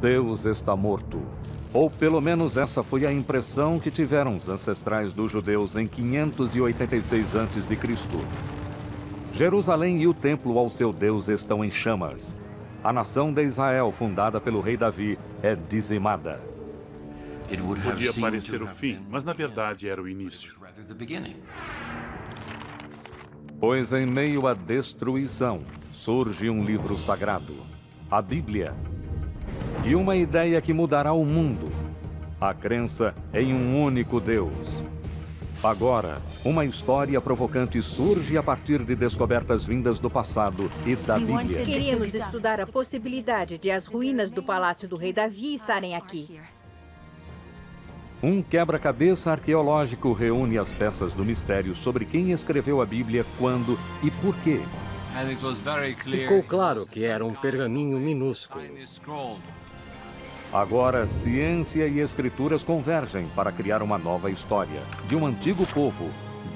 Deus está morto. Ou pelo menos essa foi a impressão que tiveram os ancestrais dos judeus em 586 a.C. Jerusalém e o templo ao seu Deus estão em chamas. A nação de Israel, fundada pelo rei Davi, é dizimada. Podia parecer o fim, mas na verdade era o início. Pois em meio à destruição surge um livro sagrado, a Bíblia. E uma ideia que mudará o mundo, a crença em um único Deus. Agora, uma história provocante surge a partir de descobertas vindas do passado e da Bíblia. Queríamos estudar a possibilidade de as ruínas do Palácio do Rei Davi estarem aqui. Um quebra-cabeça arqueológico reúne as peças do mistério sobre quem escreveu a Bíblia, quando e por quê. Ficou claro que era um pergaminho minúsculo. Agora, ciência e escrituras convergem para criar uma nova história de um antigo povo,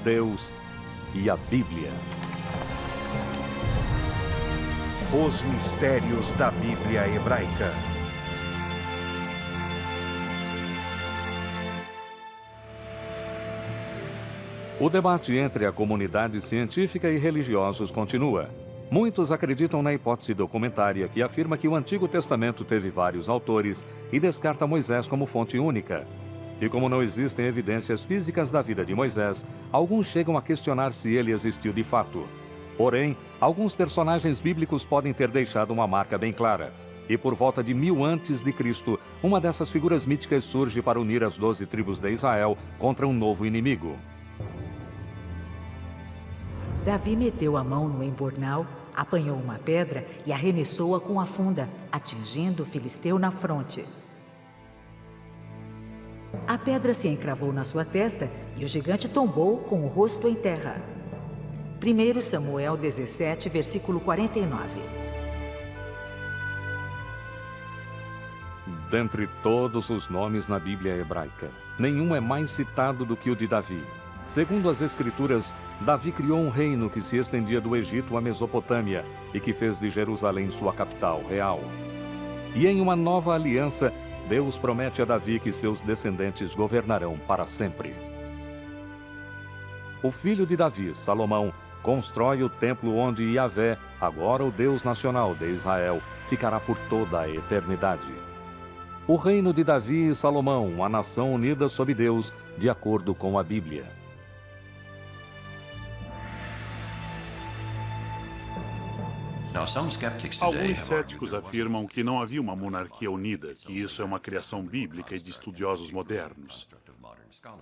Deus e a Bíblia. Os mistérios da Bíblia hebraica. O debate entre a comunidade científica e religiosos continua. Muitos acreditam na hipótese documentária que afirma que o Antigo Testamento teve vários autores e descarta Moisés como fonte única. E como não existem evidências físicas da vida de Moisés, alguns chegam a questionar se ele existiu de fato. Porém, alguns personagens bíblicos podem ter deixado uma marca bem clara. E por volta de 1000 a.C., uma dessas figuras míticas surge para unir as 12 tribos de Israel contra um novo inimigo. Davi meteu a mão no embornal, apanhou uma pedra e arremessou-a com a funda, atingindo o filisteu na fronte. A pedra se encravou na sua testa e o gigante tombou com o rosto em terra. 1 Samuel 17, versículo 49. Dentre todos os nomes na Bíblia hebraica, nenhum é mais citado do que o de Davi. Segundo as Escrituras, Davi criou um reino que se estendia do Egito à Mesopotâmia e que fez de Jerusalém sua capital real. E em uma nova aliança, Deus promete a Davi que seus descendentes governarão para sempre. O filho de Davi, Salomão, constrói o templo onde Yahvé, agora o Deus nacional de Israel, ficará por toda a eternidade. O reino de Davi e Salomão, a nação unida sob Deus, de acordo com a Bíblia. Alguns céticos afirmam que não havia uma monarquia unida, que isso é uma criação bíblica e de estudiosos modernos.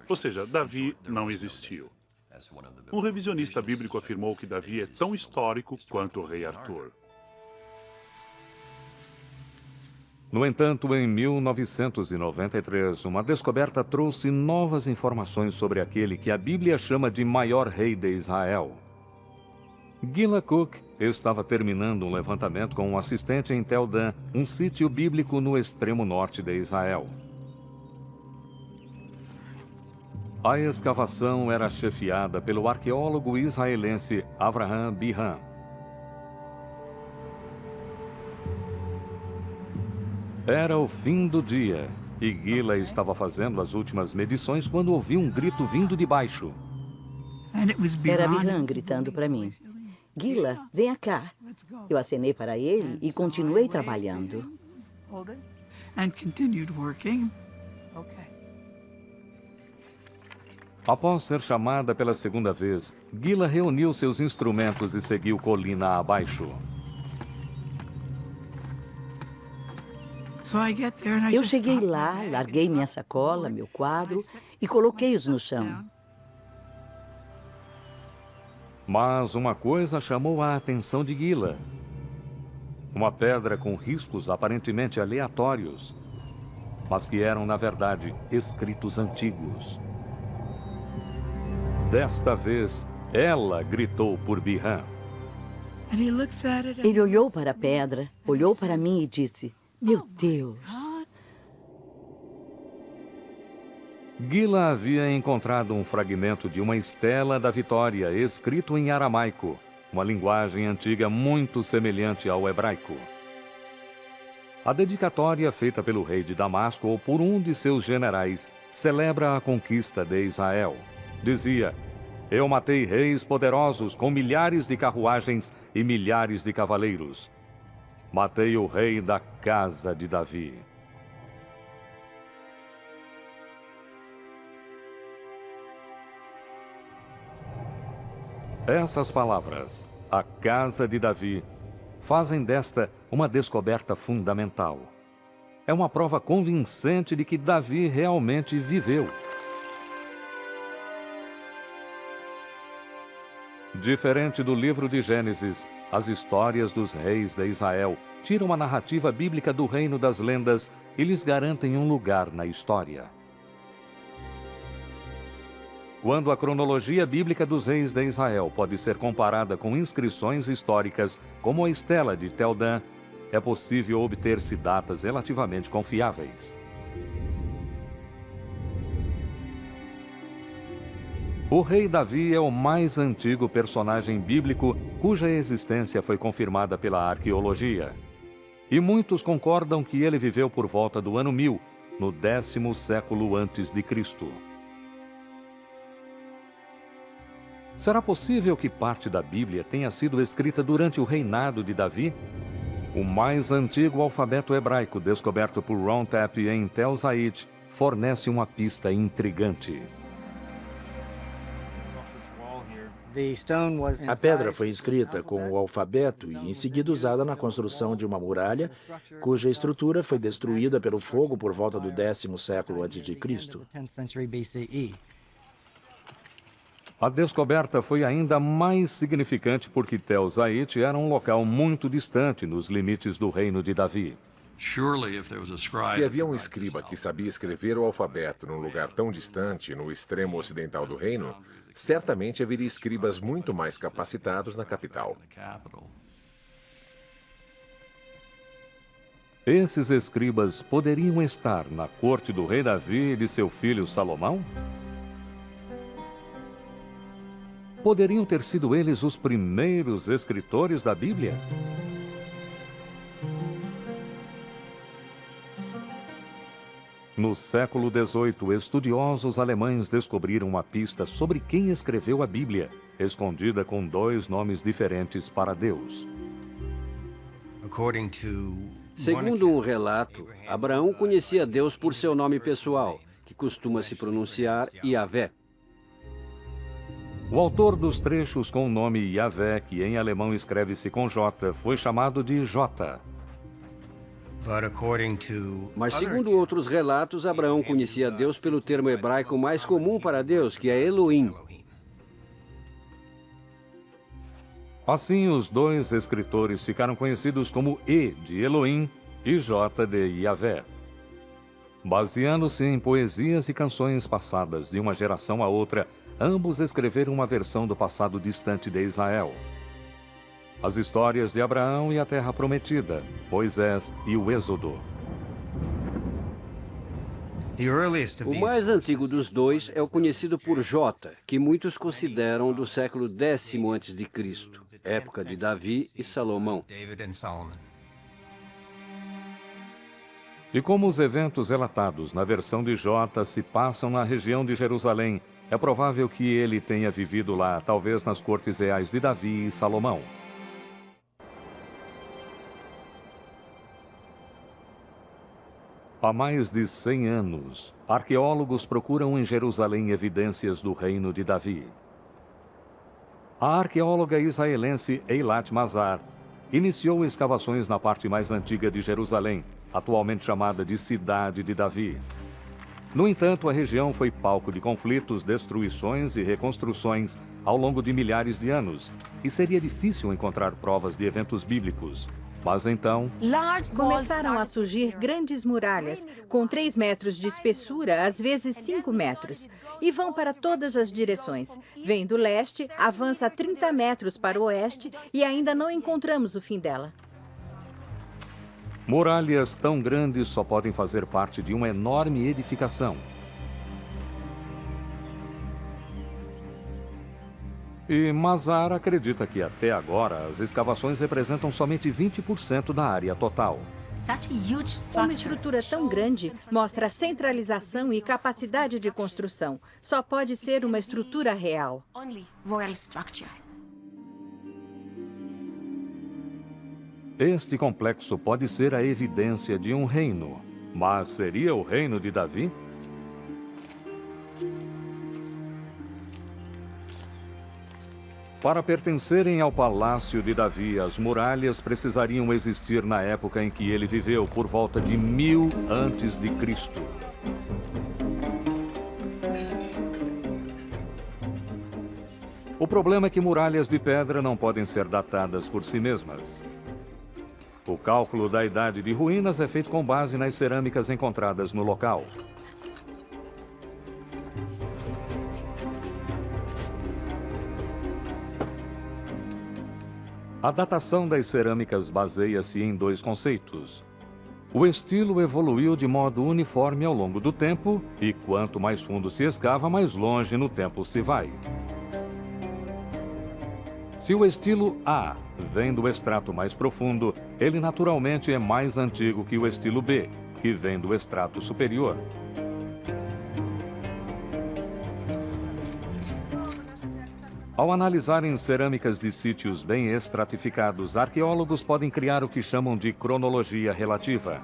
Ou seja, Davi não existiu. Um revisionista bíblico afirmou que Davi é tão histórico quanto o rei Arthur. No entanto, em 1993, uma descoberta trouxe novas informações sobre aquele que a Bíblia chama de maior rei de Israel. Gila Cook estava terminando um levantamento com um assistente em Tel Dan, um sítio bíblico no extremo norte de Israel. A escavação era chefiada pelo arqueólogo israelense Avraham Bihan. Era o fim do dia e Gila estava fazendo as últimas medições quando ouviu um grito vindo de baixo. Era Bihan gritando para mim. Gila, venha cá. Eu acenei para ele e continuei trabalhando. Após ser chamada pela segunda vez, Gila reuniu seus instrumentos e seguiu colina abaixo. Eu cheguei lá, larguei minha sacola, meu quadro e coloquei-os no chão. Mas uma coisa chamou a atenção de Gila. Uma pedra com riscos aparentemente aleatórios, mas que eram, na verdade, escritos antigos. Desta vez, ela gritou por Bihan. Ele olhou para a pedra, olhou para mim e disse: "Meu Deus!" Gila havia encontrado um fragmento de uma estela da vitória escrito em aramaico, uma linguagem antiga muito semelhante ao hebraico. A dedicatória feita pelo rei de Damasco ou por um de seus generais celebra a conquista de Israel. Dizia: eu matei reis poderosos com milhares de carruagens e milhares de cavaleiros. Matei o rei da casa de Davi. Essas palavras, a casa de Davi, fazem desta uma descoberta fundamental. É uma prova convincente de que Davi realmente viveu. Diferente do livro de Gênesis, as histórias dos reis de Israel tiram a narrativa bíblica do reino das lendas e lhes garantem um lugar na história. Quando a cronologia bíblica dos reis de Israel pode ser comparada com inscrições históricas, como a Estela de Tel Dan, é possível obter-se datas relativamente confiáveis. O rei Davi é o mais antigo personagem bíblico cuja existência foi confirmada pela arqueologia. E muitos concordam que ele viveu por volta do ano 1000, no 10º século antes de Cristo. Será possível que parte da Bíblia tenha sido escrita durante o reinado de Davi? O mais antigo alfabeto hebraico descoberto por Ron Tapp em Tel Zayit fornece uma pista intrigante. A pedra foi escrita com o alfabeto e em seguida usada na construção de uma muralha, cuja estrutura foi destruída pelo fogo por volta do 10º século a.C. A descoberta foi ainda mais significante porque Tel Zayit era um local muito distante nos limites do reino de Davi. Se havia um escriba que sabia escrever o alfabeto num lugar tão distante, no extremo ocidental do reino, certamente haveria escribas muito mais capacitados na capital. Esses escribas poderiam estar na corte do rei Davi e de seu filho Salomão? Poderiam ter sido eles os primeiros escritores da Bíblia? No século XVIII, estudiosos alemães descobriram uma pista sobre quem escreveu a Bíblia, escondida com 2 nomes diferentes para Deus. Segundo um relato, Abraão conhecia Deus por seu nome pessoal, que costuma se pronunciar Yahvé. O autor dos trechos com o nome Yahvé, que em alemão escreve-se com J, foi chamado de J. Mas segundo outros relatos, Abraão conhecia Deus pelo termo hebraico mais comum para Deus, que é Elohim. Assim, os 2 escritores ficaram conhecidos como E de Elohim e J de Yahvé. Baseando-se em poesias e canções passadas de uma geração a outra, ambos escreveram uma versão do passado distante de Israel. As histórias de Abraão e a Terra Prometida, Moisés e o Êxodo. O mais antigo dos 2 é o conhecido por J, que muitos consideram do século X a.C., época de Davi e Salomão. E como os eventos relatados na versão de J se passam na região de Jerusalém, é provável que ele tenha vivido lá, talvez nas cortes reais de Davi e Salomão. Há mais de 100 anos, arqueólogos procuram em Jerusalém evidências do reino de Davi. A arqueóloga israelense Eilat Mazar iniciou escavações na parte mais antiga de Jerusalém, atualmente chamada de Cidade de Davi. No entanto, a região foi palco de conflitos, destruições e reconstruções ao longo de milhares de anos, e seria difícil encontrar provas de eventos bíblicos. Mas então, começaram a surgir grandes muralhas, com 3 metros de espessura, às vezes 5 metros, e vão para todas as direções. Vem do leste, avança 30 metros para o oeste e ainda não encontramos o fim dela. muralhas tão grandes só podem fazer parte de uma enorme edificação. E Mazar acredita que até agora as escavações representam somente 20% da área total. Uma estrutura tão grande mostra a centralização e capacidade de construção. Só pode ser uma estrutura real. Este complexo pode ser a evidência de um reino, mas seria o reino de Davi? Para pertencerem ao palácio de Davi, as muralhas precisariam existir na época em que ele viveu, por volta de 1000 a.C. O problema é que muralhas de pedra não podem ser datadas por si mesmas. O cálculo da idade de ruínas é feito com base nas cerâmicas encontradas no local. A datação das cerâmicas baseia-se em dois conceitos. O estilo evoluiu de modo uniforme ao longo do tempo, e quanto mais fundo se escava, mais longe no tempo se vai. Se o estilo A vem do extrato mais profundo, ele naturalmente é mais antigo que o estilo B, que vem do extrato superior. Ao analisarem cerâmicas de sítios bem estratificados, arqueólogos podem criar o que chamam de cronologia relativa.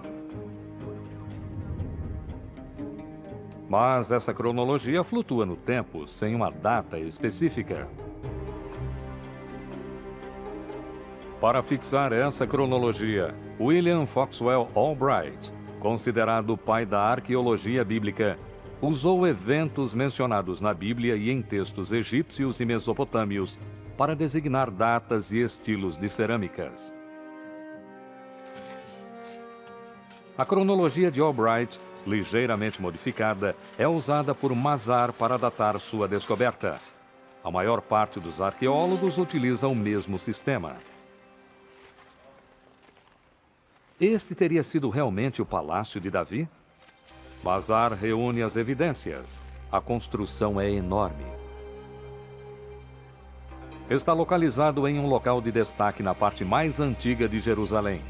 Mas essa cronologia flutua no tempo, sem uma data específica. Para fixar essa cronologia, William Foxwell Albright, considerado o pai da arqueologia bíblica, usou eventos mencionados na Bíblia e em textos egípcios e mesopotâmios para designar datas e estilos de cerâmicas. A cronologia de Albright, ligeiramente modificada, é usada por Mazar para datar sua descoberta. A maior parte dos arqueólogos utiliza o mesmo sistema. Este teria sido realmente o palácio de Davi? Mazar reúne as evidências. A construção é enorme. Está localizado em um local de destaque na parte mais antiga de Jerusalém.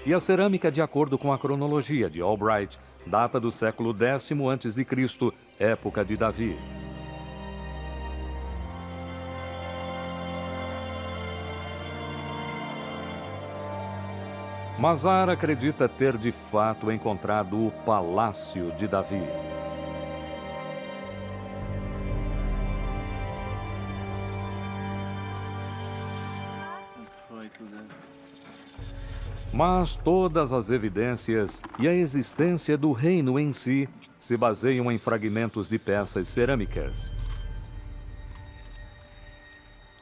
E a cerâmica, de acordo com a cronologia de Albright, data do século X a.C., época de Davi. Mazar acredita ter de fato encontrado o Palácio de Davi. Mas todas as evidências e a existência do reino em si se baseiam em fragmentos de peças cerâmicas.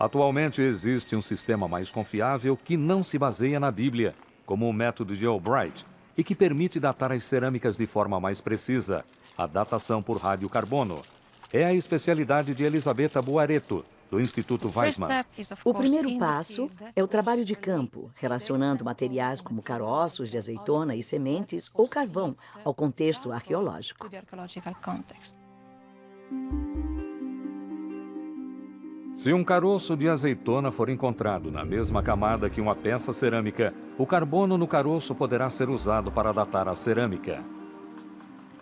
Atualmente existe um sistema mais confiável que não se baseia na Bíblia, como o método de Albright, e que permite datar as cerâmicas de forma mais precisa, a datação por radiocarbono. É a especialidade de Elisabetta Buaretto, do Instituto Weizmann. O primeiro passo é o trabalho de campo, relacionando materiais como caroços de azeitona e sementes ou carvão ao contexto arqueológico. Se um caroço de azeitona for encontrado na mesma camada que uma peça cerâmica, o carbono no caroço poderá ser usado para datar a cerâmica.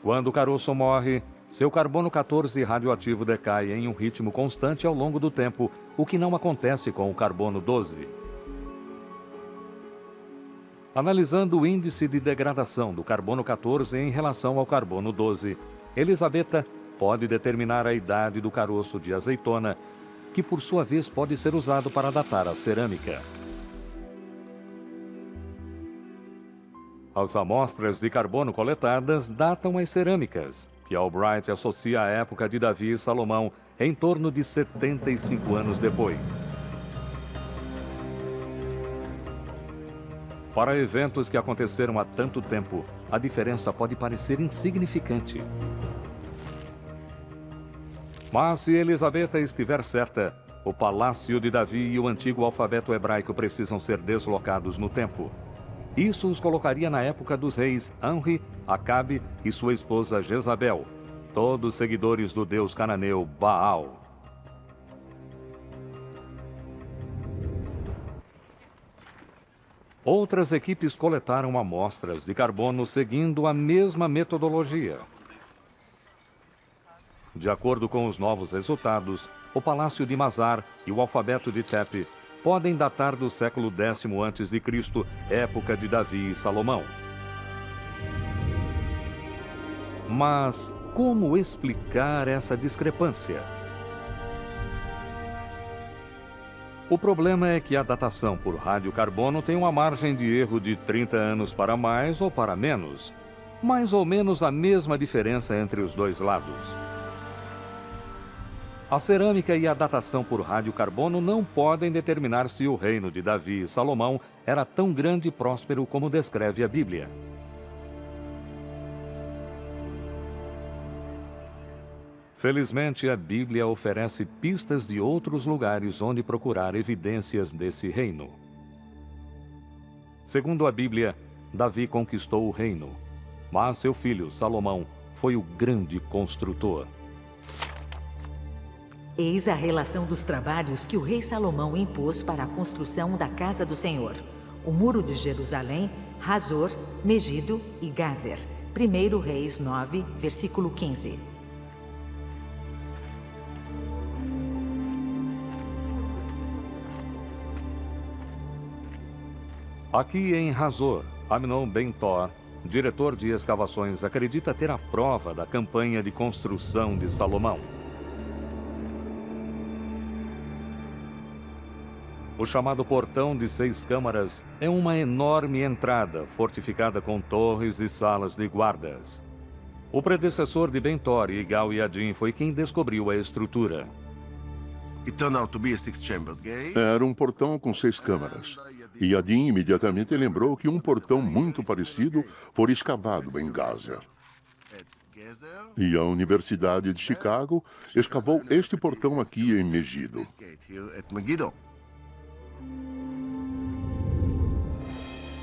Quando o caroço morre, seu carbono 14 radioativo decai em um ritmo constante ao longo do tempo, o que não acontece com o carbono 12. Analisando o índice de degradação do carbono 14 em relação ao carbono 12, Elisabetta pode determinar a idade do caroço de azeitona, que por sua vez pode ser usado para datar a cerâmica. As amostras de carbono coletadas datam as cerâmicas, que Albright associa à época de Davi e Salomão, em torno de 75 anos depois. Para eventos que aconteceram há tanto tempo, a diferença pode parecer insignificante. Mas se Elisabetta estiver certa, o Palácio de Davi e o antigo alfabeto hebraico precisam ser deslocados no tempo. Isso os colocaria na época dos reis Anri, Acabe e sua esposa Jezabel, todos seguidores do deus cananeu Baal. Outras equipes coletaram amostras de carbono seguindo a mesma metodologia. De acordo com os novos resultados, o Palácio de Mazar e o alfabeto de Tepe podem datar do século X a.C., época de Davi e Salomão. Mas como explicar essa discrepância? O problema é que a datação por radiocarbono tem uma margem de erro de 30 anos para mais ou para menos, mais ou menos a mesma diferença entre os dois lados. A cerâmica e a datação por radiocarbono não podem determinar se o reino de Davi e Salomão era tão grande e próspero como descreve a Bíblia. Felizmente, a Bíblia oferece pistas de outros lugares onde procurar evidências desse reino. Segundo a Bíblia, Davi conquistou o reino, mas seu filho, Salomão, foi o grande construtor. Eis a relação dos trabalhos que o rei Salomão impôs para a construção da casa do Senhor: o muro de Jerusalém, Hazor, Megido e Gazer. 1 Reis 9, versículo 15. Aqui em Hazor, Amnon Ben-Tor, diretor de escavações, acredita ter a prova da campanha de construção de Salomão. O chamado Portão de 6 Câmaras é uma enorme entrada fortificada com torres e salas de guardas. O predecessor de Ben-Tor, Igal Yadin, foi quem descobriu a estrutura. Era um portão com 6 câmaras. E Yadin imediatamente lembrou que um portão muito parecido foi escavado em Gaza. E a Universidade de Chicago escavou este portão aqui em Megido.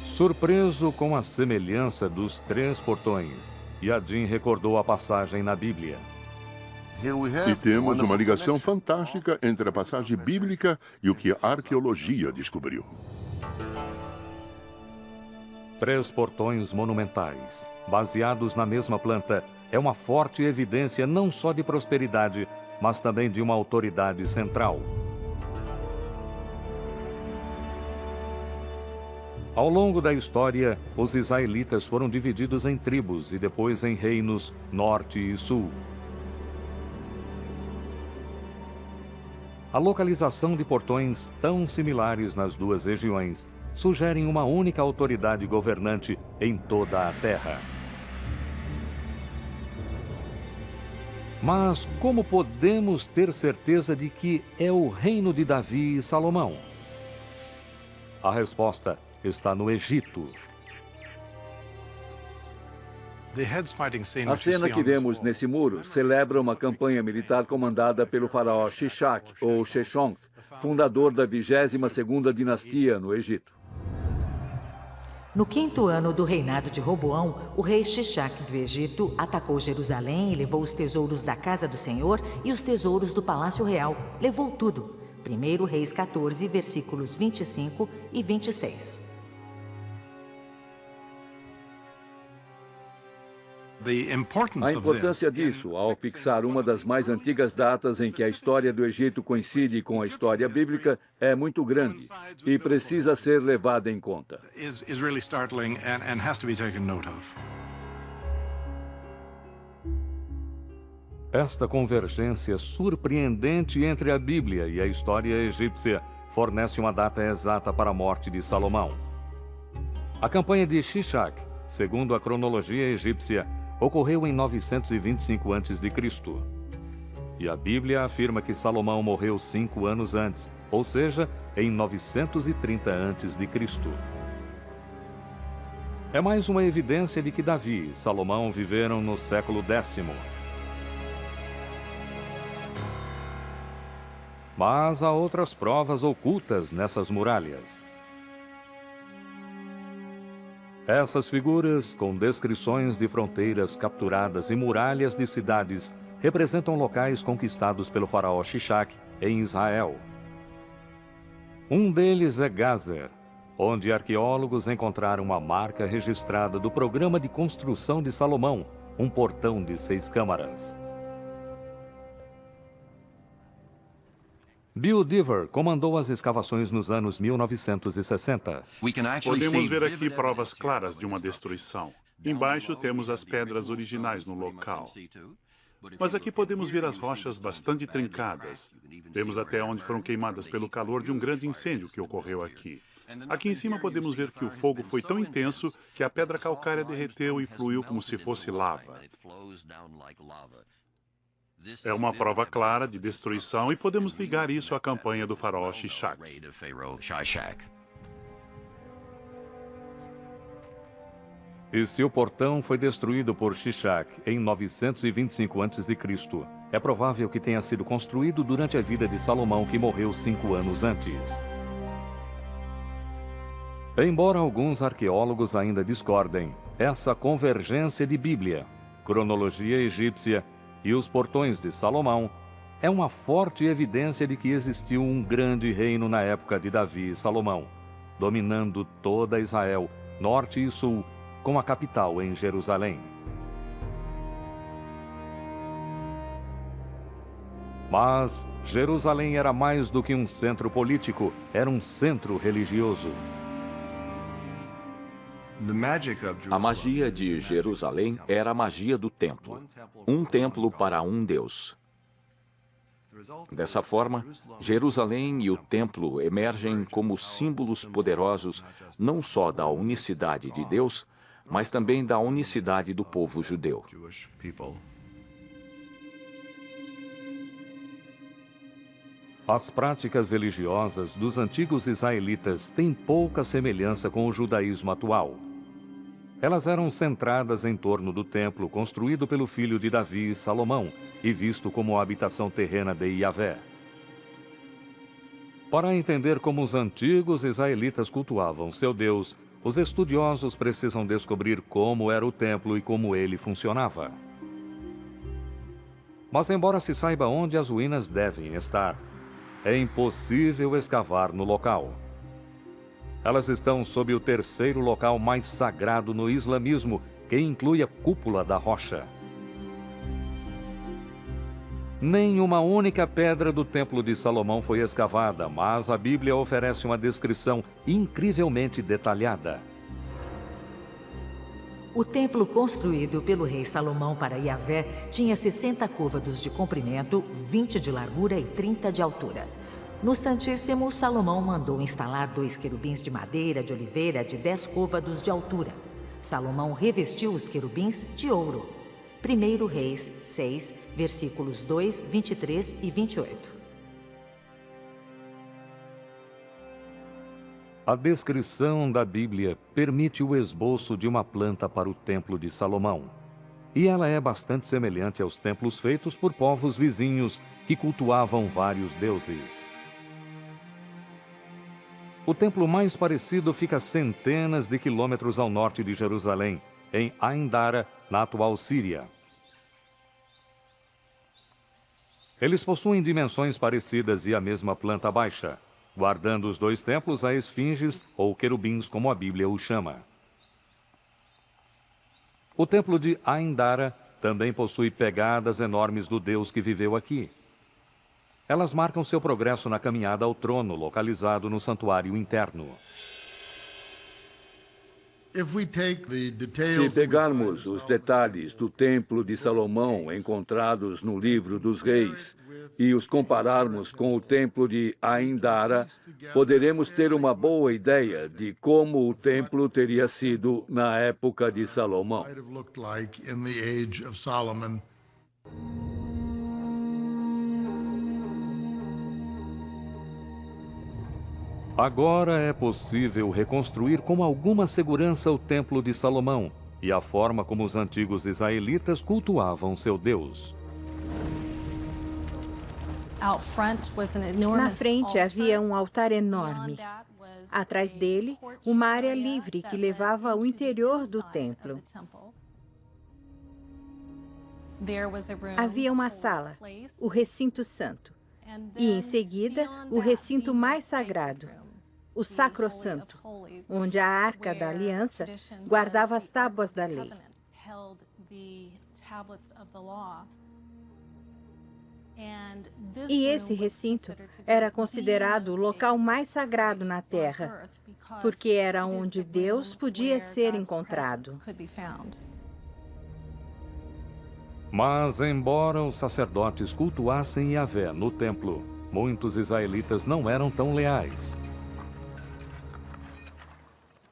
Surpreso com a semelhança dos 3 portões, Yadin recordou a passagem na Bíblia. E temos uma ligação fantástica entre a passagem bíblica e o que a arqueologia descobriu. 3 portões monumentais, baseados na mesma planta, é uma forte evidência não só de prosperidade, mas também de uma autoridade central. Ao longo da história, os israelitas foram divididos em tribos e depois em reinos norte e sul. A localização de portões tão similares nas duas regiões sugerem uma única autoridade governante em toda a terra. Mas como podemos ter certeza de que é o reino de Davi e Salomão? A resposta está no Egito. A cena que vemos nesse muro celebra uma campanha militar comandada pelo faraó Shishak, ou Sheshonq, fundador da 22ª dinastia no Egito. No 5º ano do reinado de Roboão, o rei Shishak do Egito atacou Jerusalém e levou os tesouros da casa do Senhor e os tesouros do palácio real. Levou tudo. 1 Reis 14, versículos 25 e 26. A importância disso, ao fixar uma das mais antigas datas em que a história do Egito coincide com a história bíblica, é muito grande e precisa ser levada em conta. Esta convergência surpreendente entre a Bíblia e a história egípcia fornece uma data exata para a morte de Salomão. A campanha de Shishak, segundo a cronologia egípcia, ocorreu em 925 a.C. E a Bíblia afirma que Salomão morreu 5 anos antes, ou seja, em 930 a.C. É mais uma evidência de que Davi e Salomão viveram no século X. Mas há outras provas ocultas nessas muralhas. Essas figuras, com descrições de fronteiras capturadas e muralhas de cidades, representam locais conquistados pelo faraó Shishak em Israel. Um deles é Gazer, onde arqueólogos encontraram uma marca registrada do Programa de Construção de Salomão, um portão de 6 câmaras. Bill Dever comandou as escavações nos anos 1960. Podemos ver aqui provas claras de uma destruição. Embaixo temos as pedras originais no local. Mas aqui podemos ver as rochas bastante trincadas. Vemos até onde foram queimadas pelo calor de um grande incêndio que ocorreu aqui. Aqui em cima podemos ver que o fogo foi tão intenso que a pedra calcária derreteu e fluiu como se fosse lava. É uma prova clara de destruição e podemos ligar isso à campanha do faraó Shishak. E se o portão foi destruído por Shishak em 925 a.C., é provável que tenha sido construído durante a vida de Salomão, que morreu 5 anos antes. Embora alguns arqueólogos ainda discordem, essa convergência de Bíblia, cronologia egípcia e os portões de Salomão é uma forte evidência de que existiu um grande reino na época de Davi e Salomão, dominando toda Israel, norte e sul, com a capital em Jerusalém. Mas Jerusalém era mais do que um centro político, era um centro religioso. A magia de Jerusalém era a magia do templo. Um templo para um Deus. Dessa forma, Jerusalém e o templo emergem como símbolos poderosos não só da unicidade de Deus, mas também da unicidade do povo judeu. As práticas religiosas dos antigos israelitas têm pouca semelhança com o judaísmo atual. Elas eram centradas em torno do templo construído pelo filho de Davi, Salomão, e visto como a habitação terrena de Yahvé. Para entender como os antigos israelitas cultuavam seu Deus, os estudiosos precisam descobrir como era o templo e como ele funcionava. Mas embora se saiba onde as ruínas devem estar, é impossível escavar no local. Elas estão sob o terceiro local mais sagrado no islamismo, que inclui a cúpula da rocha. Nem uma única pedra do Templo de Salomão foi escavada, mas a Bíblia oferece uma descrição incrivelmente detalhada. O templo construído pelo rei Salomão para Yahvé tinha 60 côvados de comprimento, 20 de largura e 30 de altura. No Santíssimo, Salomão mandou instalar 2 querubins de madeira de oliveira de 10 côvados de altura. Salomão revestiu os querubins de ouro. 1 Reis 6, versículos 2, 23 e 28. A descrição da Bíblia permite o esboço de uma planta para o Templo de Salomão. E ela é bastante semelhante aos templos feitos por povos vizinhos que cultuavam vários deuses. O templo mais parecido fica a centenas de quilômetros ao norte de Jerusalém, em Ain Dara, na atual Síria. Eles possuem dimensões parecidas e a mesma planta baixa, guardando os 2 templos a esfinges ou querubins, como a Bíblia os chama. O templo de Ain Dara também possui pegadas enormes do Deus que viveu aqui. Elas marcam seu progresso na caminhada ao trono, localizado no santuário interno. Se pegarmos os detalhes do Templo de Salomão encontrados no Livro dos Reis e os compararmos com o Templo de Ain Dara, poderemos ter uma boa ideia de como o templo teria sido na época de Salomão. Agora é possível reconstruir com alguma segurança o Templo de Salomão e a forma como os antigos israelitas cultuavam seu Deus. Na frente havia um altar enorme. Atrás dele, uma área livre que levava ao interior do templo. Havia uma sala, o recinto santo, e em seguida, o recinto mais sagrado. o Sacrossanto, onde a Arca da Aliança guardava as tábuas da lei. E esse recinto era considerado o local mais sagrado na Terra, porque era onde Deus podia ser encontrado. Mas, embora os sacerdotes cultuassem Yahvé no templo, muitos israelitas não eram tão leais.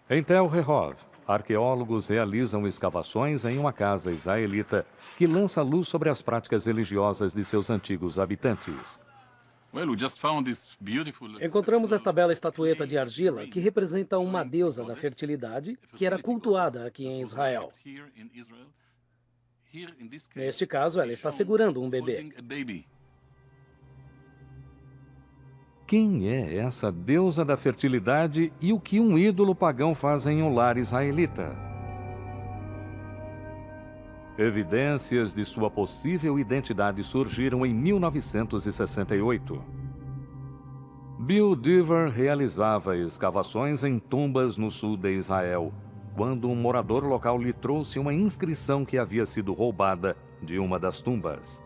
Em Tel Rehov, arqueólogos realizam escavações em uma casa israelita que lança luz sobre as práticas religiosas de seus antigos habitantes. Encontramos esta bela estatueta de argila que representa uma deusa da fertilidade que era cultuada aqui em Israel. Neste caso, ela está segurando um bebê. Quem é essa deusa da fertilidade e o que um ídolo pagão faz em um lar israelita? Evidências de sua possível identidade surgiram em 1968. Bill Dever realizava escavações em tumbas no sul de Israel, quando um morador local lhe trouxe uma inscrição que havia sido roubada de uma das tumbas.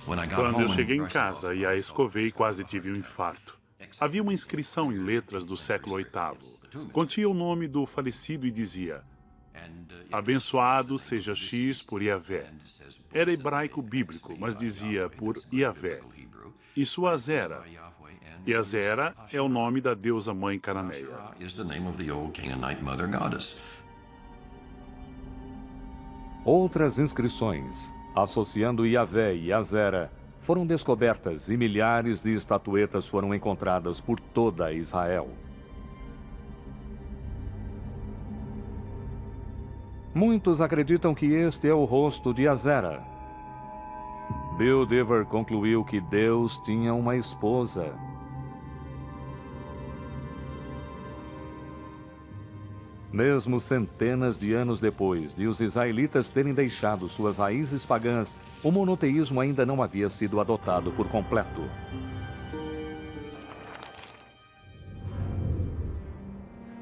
Quando eu cheguei em casa e a escovei, quase tive um infarto. Havia uma inscrição em letras do século VIII. Continha o nome do falecido e dizia: abençoado seja X por Yahvé. Era hebraico bíblico, mas dizia por Yahvé. E sua Azera. E Azera é o nome da deusa mãe cananeia. Outras inscrições, associando Yahvé e Azera, foram descobertas e milhares de estatuetas foram encontradas por toda Israel. Muitos acreditam que este é o rosto de Azera. Bill Dever concluiu que Deus tinha uma esposa. Mesmo centenas de anos depois de os israelitas terem deixado suas raízes pagãs, o monoteísmo ainda não havia sido adotado por completo.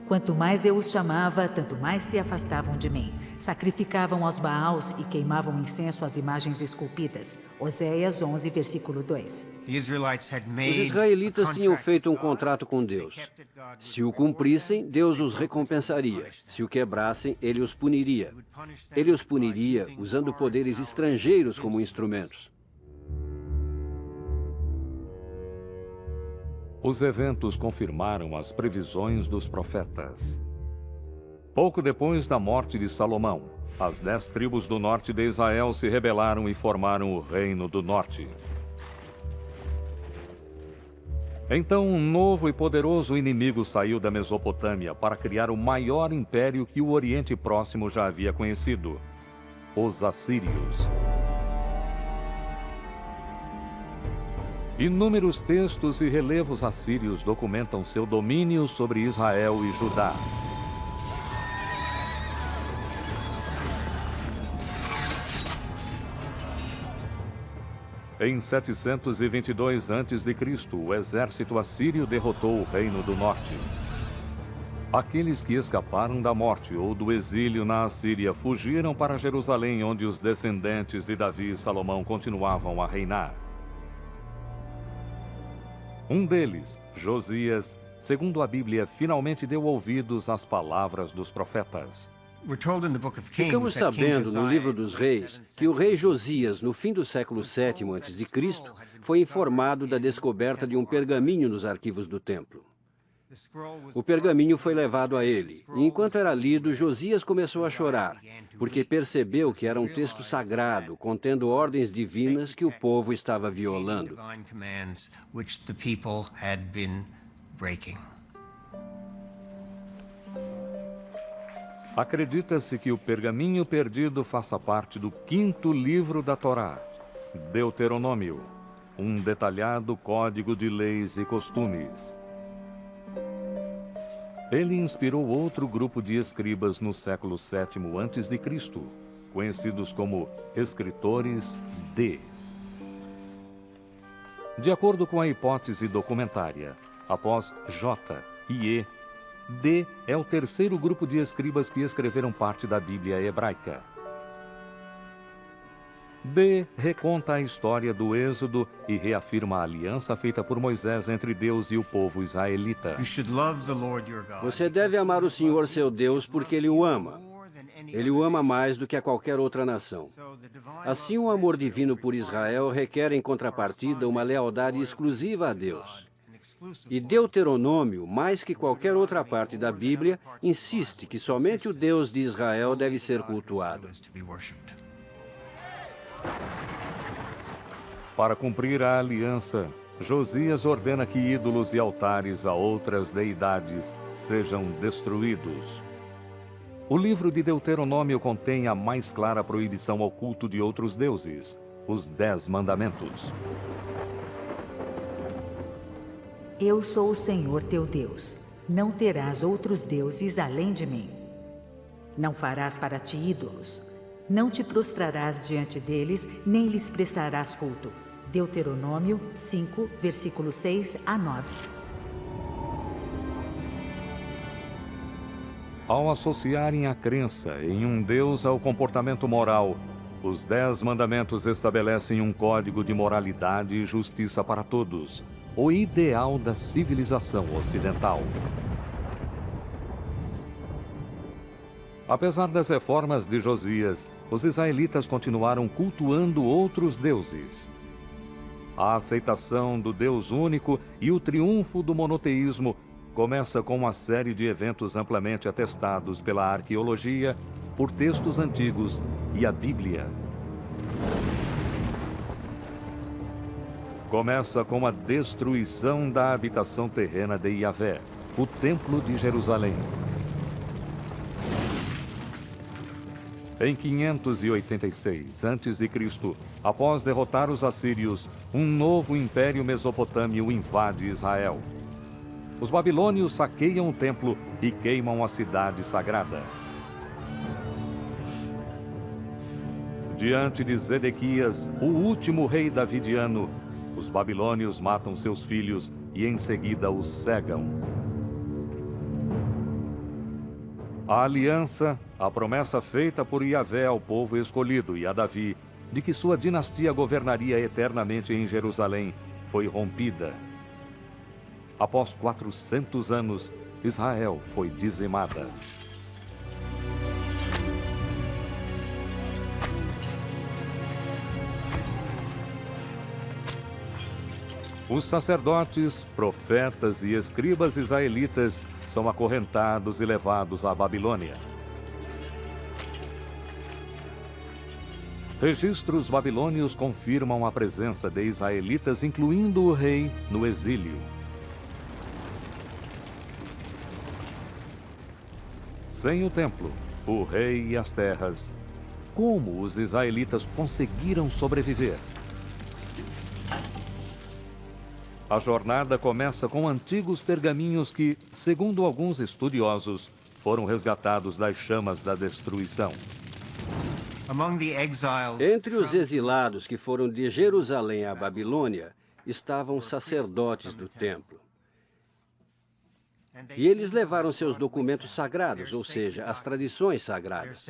Quanto mais eu os chamava, tanto mais se afastavam de mim. Sacrificavam aos Baals e queimavam incenso às imagens esculpidas. Oséias 11, versículo 2. Os israelitas tinham feito um contrato com Deus. Se o cumprissem, Deus os recompensaria. Se o quebrassem, ele os puniria. Ele os puniria usando poderes estrangeiros como instrumentos. Os eventos confirmaram as previsões dos profetas. Pouco depois da morte de Salomão, as 10 tribos do norte de Israel se rebelaram e formaram o Reino do Norte. Então, um novo e poderoso inimigo saiu da Mesopotâmia para criar o maior império que o Oriente Próximo já havia conhecido: os assírios. Inúmeros textos e relevos assírios documentam seu domínio sobre Israel e Judá. Em 722 a.C., o exército assírio derrotou o Reino do Norte. Aqueles que escaparam da morte ou do exílio na Assíria fugiram para Jerusalém, onde os descendentes de Davi e Salomão continuavam a reinar. Um deles, Josias, segundo a Bíblia, finalmente deu ouvidos às palavras dos profetas. Ficamos sabendo no livro dos reis que o rei Josias, no fim do século VII a.C., foi informado da descoberta de um pergaminho nos arquivos do templo. O pergaminho foi levado a ele, e enquanto era lido, Josias começou a chorar, porque percebeu que era um texto sagrado, contendo ordens divinas que o povo estava violando. Acredita-se que o pergaminho perdido faça parte do 5º livro da Torá, Deuteronômio, um detalhado código de leis e costumes. Ele inspirou outro grupo de escribas no século VII a.C., conhecidos como escritores D. De acordo com a hipótese documentária, após J e E. D é o terceiro grupo de escribas que escreveram parte da Bíblia hebraica. D reconta a história do Êxodo e reafirma a aliança feita por Moisés entre Deus e o povo israelita. Você deve amar o Senhor seu Deus porque Ele o ama. Ele o ama mais do que a qualquer outra nação. Assim, o amor divino por Israel requer, em contrapartida, uma lealdade exclusiva a Deus. E Deuteronômio, mais que qualquer outra parte da Bíblia, insiste que somente o Deus de Israel deve ser cultuado. Para cumprir a aliança, Josias ordena que ídolos e altares a outras deidades sejam destruídos. O livro de Deuteronômio contém a mais clara proibição ao culto de outros deuses, os 10 mandamentos. Eu sou o Senhor teu Deus. Não terás outros deuses além de mim. Não farás para ti ídolos. Não te prostrarás diante deles, nem lhes prestarás culto. Deuteronômio 5, versículos 6 a 9. Ao associarem a crença em um Deus ao comportamento moral, os 10 mandamentos estabelecem um código de moralidade e justiça para todos, o ideal da civilização ocidental. Apesar das reformas de Josias, os israelitas continuaram cultuando outros deuses. A aceitação do Deus único e o triunfo do monoteísmo começa com uma série de eventos amplamente atestados pela arqueologia, por textos antigos e a Bíblia. Começa com a destruição da habitação terrena de Yahvé, o Templo de Jerusalém. Em 586 a.C., após derrotar os assírios, um novo império mesopotâmio invade Israel. Os babilônios saqueiam o templo e queimam a cidade sagrada. Diante de Zedequias, o último rei davidiano, os babilônios matam seus filhos e em seguida os cegam. A aliança, a promessa feita por Yahvé ao povo escolhido e a Davi, de que sua dinastia governaria eternamente em Jerusalém, foi rompida. Após 400 anos, Israel foi dizimada. Os sacerdotes, profetas e escribas israelitas são acorrentados e levados à Babilônia. Registros babilônios confirmam a presença de israelitas, incluindo o rei, no exílio. Sem o templo, o rei e as terras, como os israelitas conseguiram sobreviver? A jornada começa com antigos pergaminhos que, segundo alguns estudiosos, foram resgatados das chamas da destruição. Entre os exilados que foram de Jerusalém à Babilônia, estavam sacerdotes do templo. E eles levaram seus documentos sagrados, ou seja, as tradições sagradas.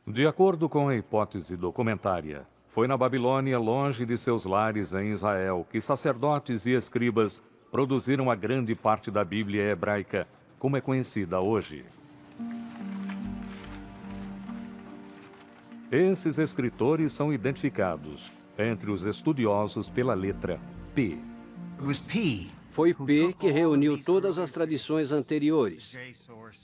De acordo com a hipótese documentária, foi na Babilônia, longe de seus lares em Israel, que sacerdotes e escribas produziram a grande parte da Bíblia hebraica, como é conhecida hoje. Esses escritores são identificados, entre os estudiosos, pela letra P. Foi P que reuniu todas as tradições anteriores,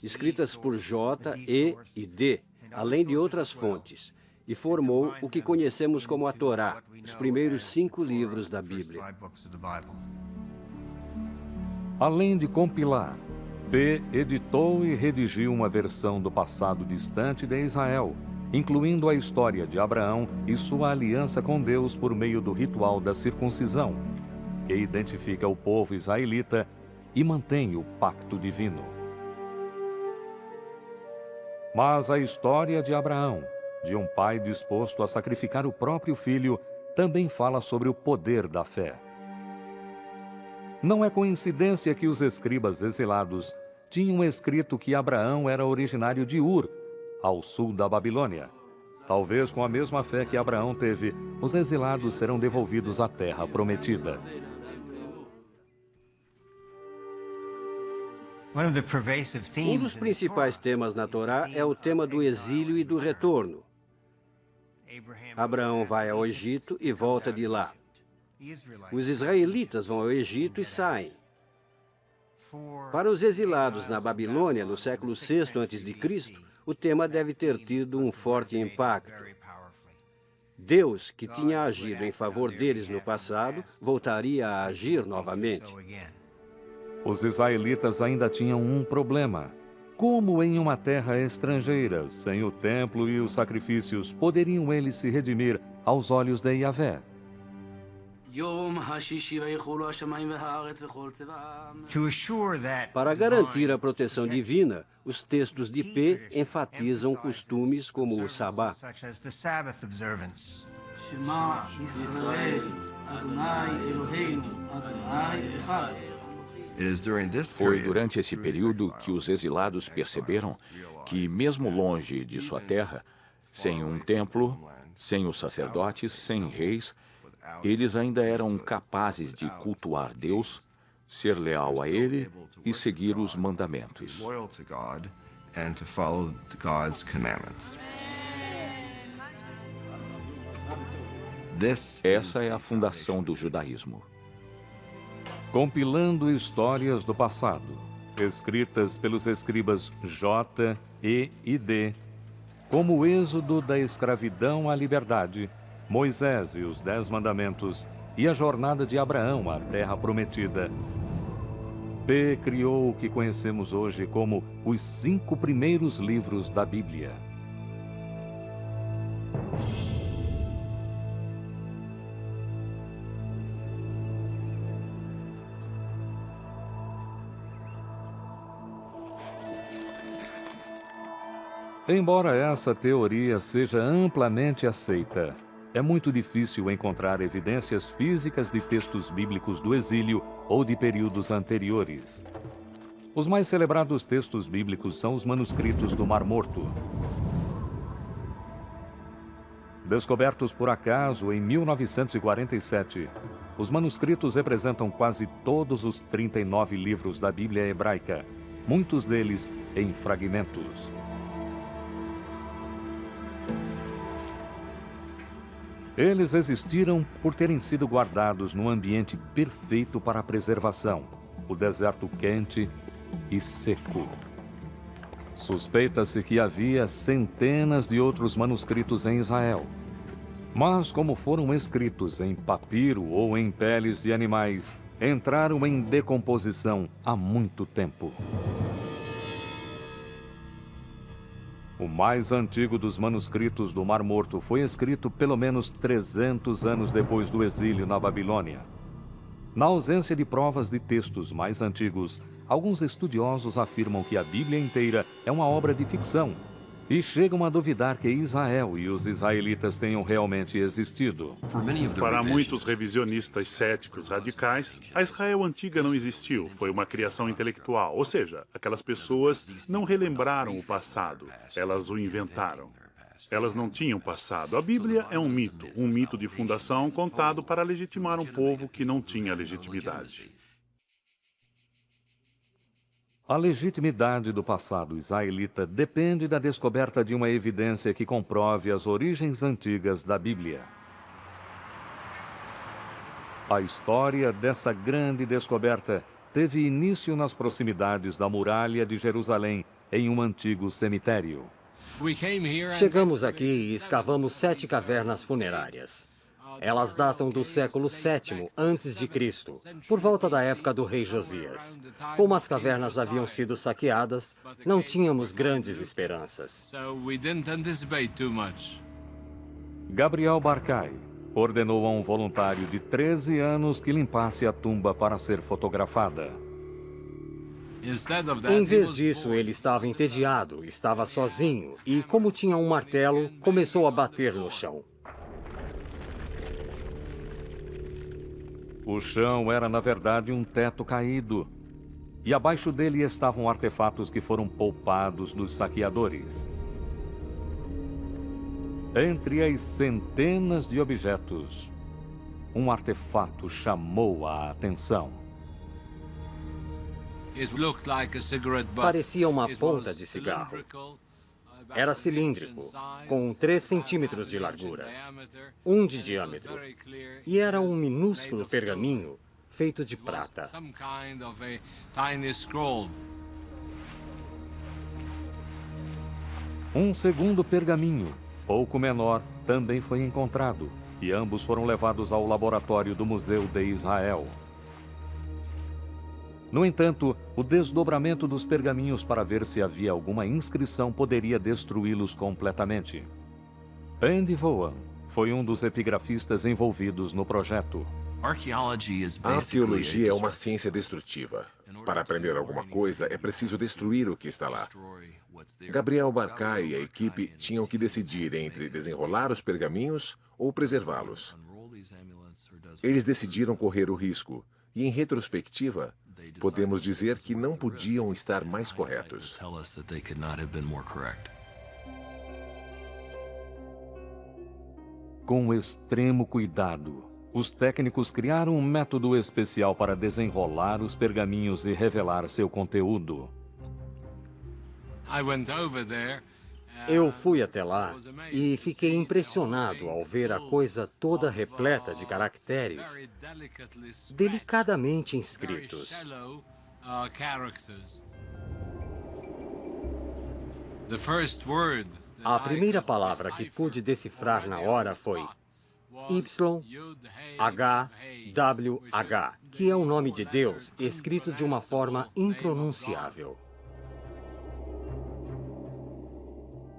escritas por J, E e D, além de outras fontes, e formou o que conhecemos como a Torá, os primeiros 5 livros da Bíblia. Além de compilar, P editou e redigiu uma versão do passado distante de Israel, incluindo a história de Abraão e sua aliança com Deus por meio do ritual da circuncisão, que identifica o povo israelita e mantém o pacto divino. Mas a história de Abraão, de um pai disposto a sacrificar o próprio filho, também fala sobre o poder da fé. Não é coincidência que os escribas exilados tinham escrito que Abraão era originário de Ur, ao sul da Babilônia. Talvez com a mesma fé que Abraão teve, os exilados serão devolvidos à terra prometida. Um dos principais temas na Torá é o tema do exílio e do retorno. Abraão vai ao Egito e volta de lá. Os israelitas vão ao Egito e saem. Para os exilados na Babilônia, no século VI a.C., o tema deve ter tido um forte impacto. Deus, que tinha agido em favor deles no passado, voltaria a agir novamente. Os israelitas ainda tinham um problema. Como em uma terra estrangeira, sem o templo e os sacrifícios, poderiam eles se redimir aos olhos de Yahvé? Para garantir a proteção divina, os textos de P enfatizam costumes como o Sabá. Foi durante esse período que os exilados perceberam que, mesmo longe de sua terra, sem um templo, sem os sacerdotes, sem reis, eles ainda eram capazes de cultuar Deus, ser leal a Ele e seguir os mandamentos. Essa é a fundação do judaísmo. Compilando histórias do passado, escritas pelos escribas J, E e D, como o êxodo da escravidão à liberdade, Moisés e os 10 mandamentos e a jornada de Abraão à terra prometida. P criou o que conhecemos hoje como os 5 primeiros livros da Bíblia. Embora essa teoria seja amplamente aceita, é muito difícil encontrar evidências físicas de textos bíblicos do exílio ou de períodos anteriores. Os mais celebrados textos bíblicos são os manuscritos do Mar Morto. Descobertos por acaso em 1947, os manuscritos representam quase todos os 39 livros da Bíblia hebraica, muitos deles em fragmentos. Eles existiram por terem sido guardados num ambiente perfeito para a preservação, o deserto quente e seco. Suspeita-se que havia centenas de outros manuscritos em Israel. Mas, como foram escritos em papiro ou em peles de animais, entraram em decomposição há muito tempo. O mais antigo dos manuscritos do Mar Morto foi escrito pelo menos 300 anos depois do exílio na Babilônia. Na ausência de provas de textos mais antigos, alguns estudiosos afirmam que a Bíblia inteira é uma obra de ficção e chegam a duvidar que Israel e os israelitas tenham realmente existido. Para muitos revisionistas céticos radicais, a Israel antiga não existiu, foi uma criação intelectual, ou seja, aquelas pessoas não relembraram o passado, elas o inventaram. Elas não tinham passado. A Bíblia é um mito de fundação contado para legitimar um povo que não tinha legitimidade. A legitimidade do passado israelita depende da descoberta de uma evidência que comprove as origens antigas da Bíblia. A história dessa grande descoberta teve início nas proximidades da muralha de Jerusalém, em um antigo cemitério. Chegamos aqui e escavamos 7 cavernas funerárias. Elas datam do século VII a.C., por volta da época do rei Josias. Como as cavernas haviam sido saqueadas, não tínhamos grandes esperanças. Gabriel Barkay ordenou a um voluntário de 13 anos que limpasse a tumba para ser fotografada. Em vez disso, ele estava entediado, estava sozinho e, como tinha um martelo, começou a bater no chão. O chão era, na verdade, um teto caído. E abaixo dele estavam artefatos que foram poupados dos saqueadores. Entre as centenas de objetos, um artefato chamou a atenção. Parecia uma ponta de cigarro. Era cilíndrico, com 3 centímetros de largura, 1 de diâmetro, e era um minúsculo pergaminho feito de prata. Um segundo pergaminho, pouco menor, também foi encontrado, e ambos foram levados ao laboratório do Museu de Israel. No entanto, o desdobramento dos pergaminhos para ver se havia alguma inscrição poderia destruí-los completamente. Andy Vaughan foi um dos epigrafistas envolvidos no projeto. A arqueologia é uma ciência destrutiva. Para aprender alguma coisa, é preciso destruir o que está lá. Gabriel Barkay e a equipe tinham que decidir entre desenrolar os pergaminhos ou preservá-los. Eles decidiram correr o risco, e em retrospectiva, podemos dizer que não podiam estar mais corretos. Com extremo cuidado, os técnicos criaram um método especial para desenrolar os pergaminhos e revelar seu conteúdo. Eu fui até lá e fiquei impressionado ao ver a coisa toda repleta de caracteres delicadamente inscritos. A primeira palavra que pude decifrar na hora foi YHWH, que é o nome de Deus escrito de uma forma impronunciável.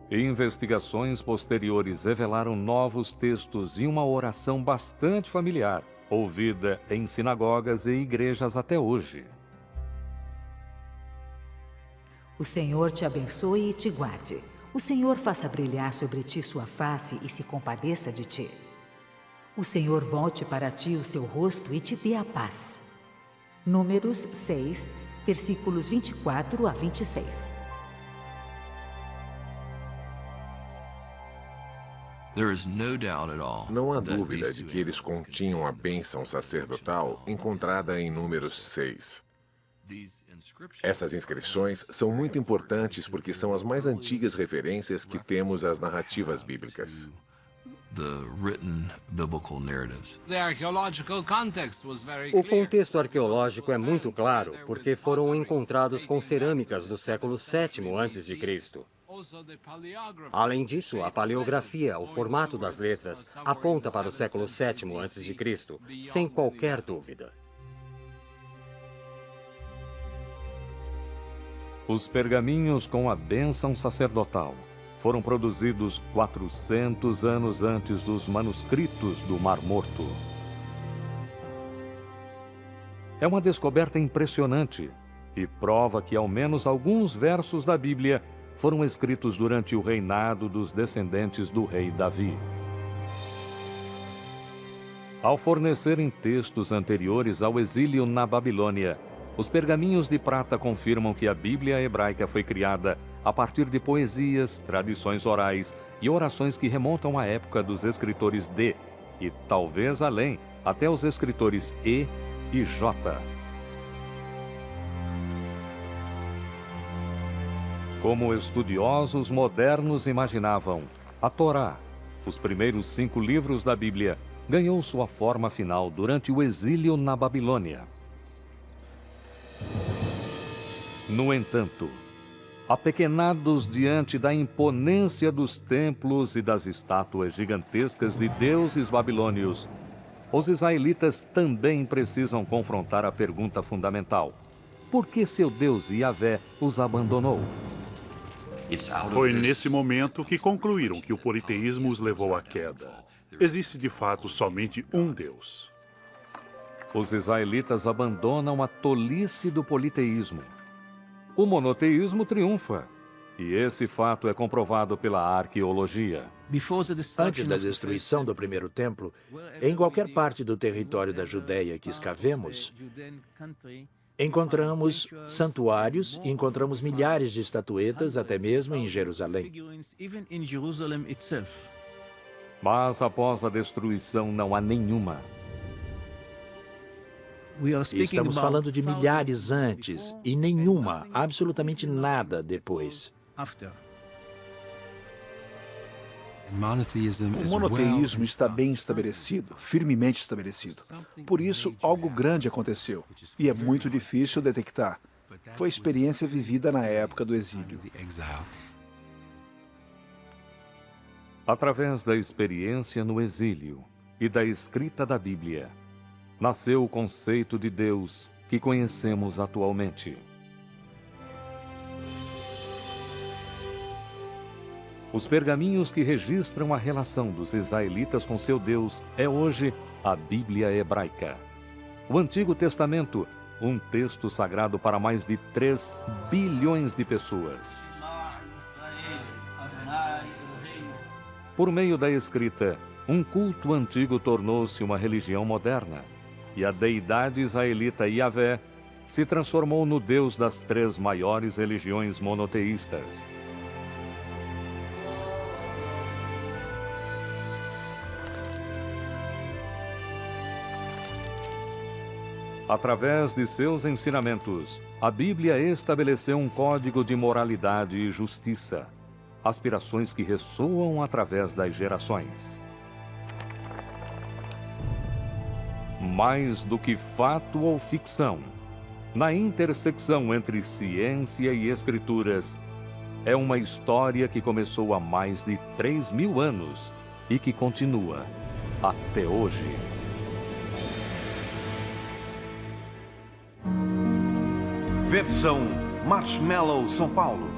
Investigações posteriores revelaram novos textos e uma oração bastante familiar, ouvida em sinagogas e igrejas até hoje. O Senhor te abençoe e te guarde. O Senhor faça brilhar sobre ti sua face e se compadeça de ti. O Senhor volte para ti o seu rosto e te dê a paz. Números 6, versículos 24 a 26. Não há dúvida de que eles continham a bênção sacerdotal encontrada em Números 6. Essas inscrições são muito importantes porque são as mais antigas referências que temos às narrativas bíblicas. O contexto arqueológico é muito claro porque foram encontrados com cerâmicas do século VII a.C. Além disso, a paleografia, o formato das letras, aponta para o século VII a.C., sem qualquer dúvida. Os pergaminhos com a bênção sacerdotal foram produzidos 400 anos antes dos manuscritos do Mar Morto. É uma descoberta impressionante e prova que ao menos alguns versos da Bíblia foram escritos durante o reinado dos descendentes do rei Davi. Ao fornecerem textos anteriores ao exílio na Babilônia, os pergaminhos de prata confirmam que a Bíblia hebraica foi criada a partir de poesias, tradições orais e orações que remontam à época dos escritores D, e talvez além, até os escritores E e J. Como estudiosos modernos imaginavam, a Torá, os primeiros 5 livros da Bíblia, ganhou sua forma final durante o exílio na Babilônia. No entanto, apequenados diante da imponência dos templos e das estátuas gigantescas de deuses babilônios, os israelitas também precisam confrontar a pergunta fundamental: por que seu Deus Yahvé os abandonou? Foi nesse momento que concluíram que o politeísmo os levou à queda. Existe de fato somente um Deus. Os israelitas abandonam a tolice do politeísmo. O monoteísmo triunfa. E esse fato é comprovado pela arqueologia. Antes da destruição do primeiro templo, em qualquer parte do território da Judéia que escavemos, encontramos santuários e encontramos milhares de estatuetas, até mesmo em Jerusalém. Mas após a destruição não há nenhuma. E estamos falando de milhares antes e nenhuma, absolutamente nada depois. O monoteísmo está bem estabelecido, firmemente estabelecido. Por isso, algo grande aconteceu, e é muito difícil detectar. Foi a experiência vivida na época do exílio. Através da experiência no exílio e da escrita da Bíblia, nasceu o conceito de Deus que conhecemos atualmente. Os pergaminhos que registram a relação dos israelitas com seu Deus é hoje a Bíblia hebraica. O Antigo Testamento, um texto sagrado para mais de 3 bilhões de pessoas. Por meio da escrita, um culto antigo tornou-se uma religião moderna, e a deidade israelita Yahvé se transformou no Deus das 3 maiores religiões monoteístas. Através de seus ensinamentos, a Bíblia estabeleceu um código de moralidade e justiça, aspirações que ressoam através das gerações. Mais do que fato ou ficção, na intersecção entre ciência e escrituras, é uma história que começou há mais de 3.000 anos e que continua até hoje. Versão Marshmallow São Paulo.